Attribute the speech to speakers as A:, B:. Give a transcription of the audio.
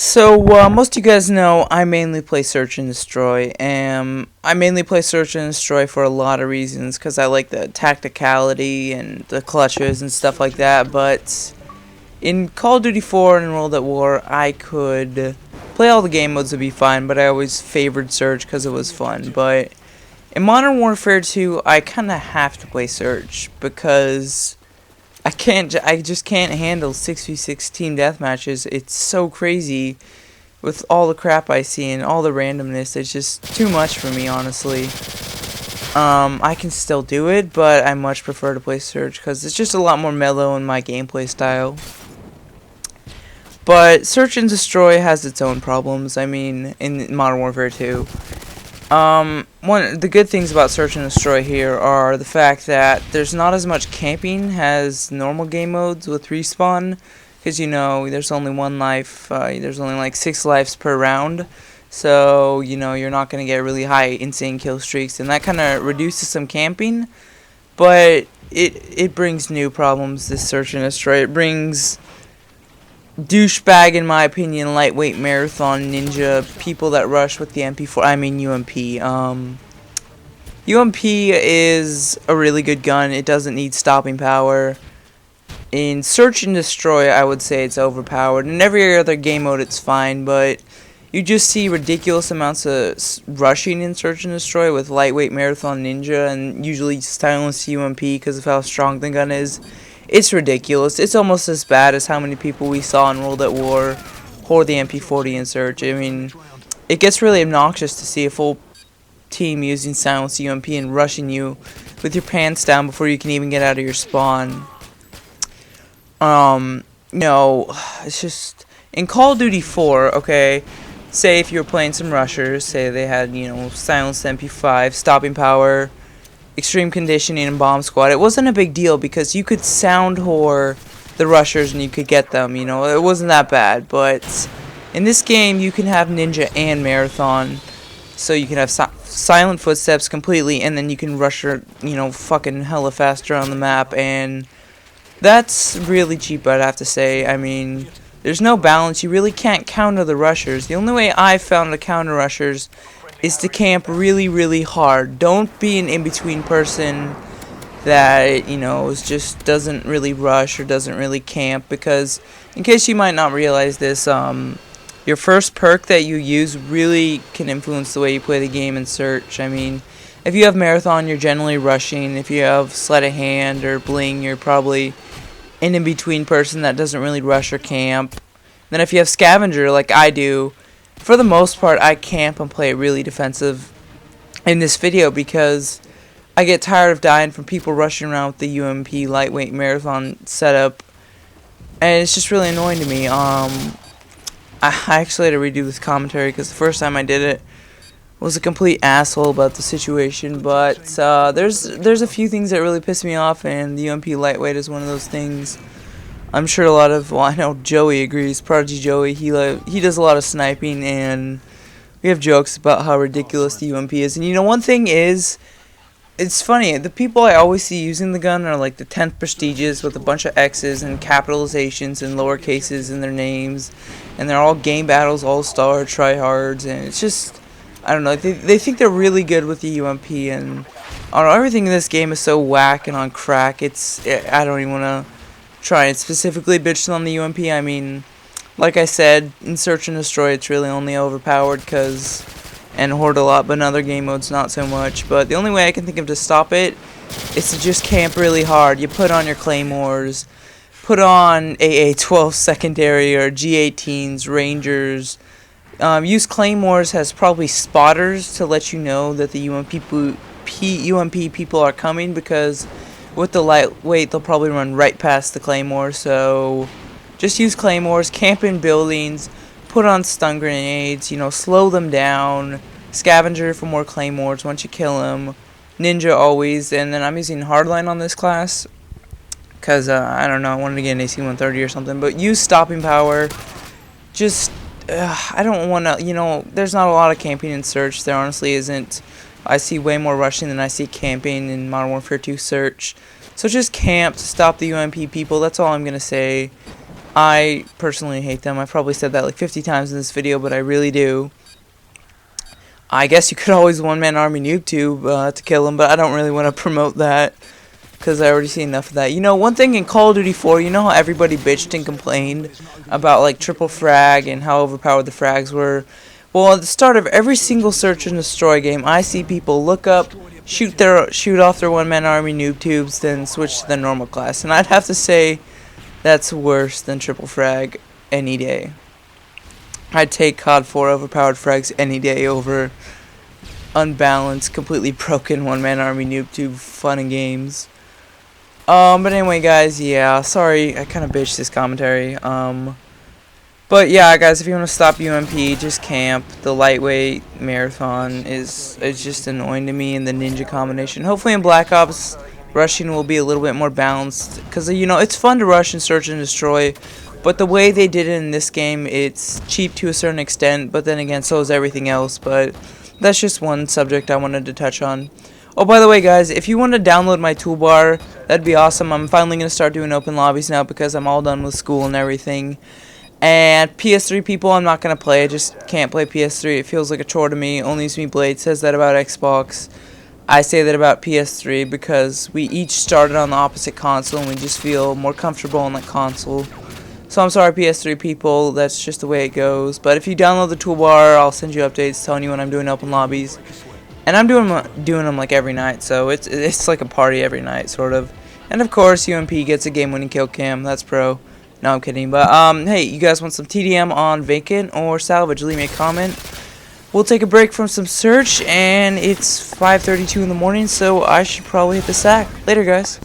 A: Most of you guys know I mainly play Search and Destroy, and I mainly play Search and Destroy for a lot of reasons, because I like the tacticality and the clutches and stuff like that, but in Call of Duty 4 and World at War, I could play all the game modes would be fine, but I always favored Search because it was fun. But in Modern Warfare 2, I kind of have to play Search, because I just can't handle 6v6 team deathmatches. It's so crazy with all the crap I see and all the randomness. It's just too much for me, honestly. I can still do it, but I much prefer to play Surge because it's just a lot more mellow in my gameplay style. But Search and Destroy has its own problems. I mean, in Modern Warfare 2. The good things about Search and Destroy here are the fact that there's not as much camping as normal game modes with respawn, because you know there's only one life. There's only like 6 lives per round, so you know you're not gonna get really high insane kill streaks, and that kind of reduces some camping. But it brings new problems. This Search and Destroy, it brings douchebag, in my opinion, lightweight marathon ninja people that rush with the MP4. I mean UMP. UMP is a really good gun. It doesn't need stopping power. In Search and Destroy, I would say it's overpowered. In every other game mode, it's fine, but you just see ridiculous amounts of rushing in Search and Destroy with lightweight marathon ninja and usually silenced UMP because of how strong the gun is. It's ridiculous. It's almost as bad as how many people we saw in World at War or the MP40 in Search. I mean, it gets really obnoxious to see a full team using silenced UMP and rushing you with your pants down before you can even get out of your spawn. No, it's just in Call of Duty 4, okay, say if you were playing some rushers, say they had, you know, silenced MP5, stopping power, extreme conditioning, and bomb squad, it wasn't a big deal because you could sound whore the rushers and you could get them, you know, it wasn't that bad. But in this game you can have ninja and marathon, so you can have silent footsteps completely, and then you can rush her, you know, fucking hella faster on the map, and that's really cheap, I'd have to say. I mean, there's no balance. You really can't counter the rushers. The only way I've found to counter rushers is to camp really, really hard. Don't be an in-between person that, you know, just doesn't really rush or doesn't really camp, because in case you might not realize this, your first perk that you use really can influence the way you play the game in Search. I mean, if you have Marathon, you're generally rushing. If you have Sleight of Hand or Bling, you're probably an in-between person that doesn't really rush or camp. Then if you have Scavenger, like I do, for the most part, I camp and play really defensive in this video because I get tired of dying from people rushing around with the UMP lightweight marathon setup, and it's just really annoying to me. I actually had to redo this commentary because the first time I did it was a complete asshole about the situation. But there's a few things that really piss me off, and the UMP lightweight is one of those things. I'm sure a lot of, well, I know Joey agrees. Prodigy Joey, he does a lot of sniping, and we have jokes about how ridiculous the UMP is. And you know, one thing is, it's funny, the people I always see using the gun are like the 10th prestiges with a bunch of X's and capitalizations and lower cases in their names, and they're all game battles, all-star, tryhards, and it's just, I don't know, they think they're really good with the UMP, and I don't know, everything in this game is so whack and on crack. I don't even want to try and specifically bitch on the UMP. I mean, like I said, in Search and Destroy, it's really only overpowered and horde a lot, but in other game modes, not so much. But the only way I can think of to stop it is to just camp really hard. You put on your claymores, put on AA-12 secondary or G18s, Rangers. Use claymores as probably spotters to let you know that the UMP people are coming, because with the lightweight they'll probably run right past the claymore. So just use claymores, camp in buildings, put on stun grenades, you know, slow them down. Scavenger for more claymores once you kill them. Ninja always. And then I'm using Hardline on this class because, I don't know, I wanted to get an AC-130 or something. But use stopping power. Just, I don't want to, you know, there's not a lot of camping in Search. There honestly isn't. I see way more rushing than I see camping in Modern Warfare 2 Search. So just camp to stop the UMP people. That's all I'm going to say. I personally hate them. I've probably said that like 50 times in this video, but I really do. I guess you could always one-man army YouTube to kill them, but I don't really want to promote that because I already see enough of that. You know, one thing in Call of Duty 4, you know how everybody bitched and complained about like triple frag and how overpowered the frags were? Well, at the start of every single search and destroy game, I see people look up, shoot off their one-man army noob tubes, then switch to the normal class. And I'd have to say that's worse than triple frag any day. I'd take COD 4 overpowered frags any day over unbalanced, completely broken one-man army noob tube fun and games. But anyway, guys, yeah, sorry, I kind of bitched this commentary. But yeah, guys, if you want to stop UMP, just camp. The lightweight marathon is just annoying to me, and the ninja combination. Hopefully in Black Ops, rushing will be a little bit more balanced, because, you know, it's fun to rush and search and destroy, but the way they did it in this game, it's cheap to a certain extent, but then again, so is everything else. But that's just one subject I wanted to touch on. Oh, by the way, guys, if you want to download my toolbar, that'd be awesome. I'm finally going to start doing open lobbies now because I'm all done with school and everything. And PS3 people, I'm not going to play. I just can't play PS3. It feels like a chore to me. Only Use Me Blade says that about Xbox. I say that about PS3 because we each started on the opposite console and we just feel more comfortable on that console. So I'm sorry, PS3 people, that's just the way it goes. But if you download the toolbar, I'll send you updates telling you when I'm doing open lobbies. And I'm doing them like every night, so it's like a party every night, sort of. And of course, UMP gets a game-winning kill cam. That's pro. No, I'm kidding. But hey, you guys want some TDM on vacant or salvage? Leave me a comment. We'll take a break from some search, and it's 5:32 in the morning, so I should probably hit the sack. Later, guys.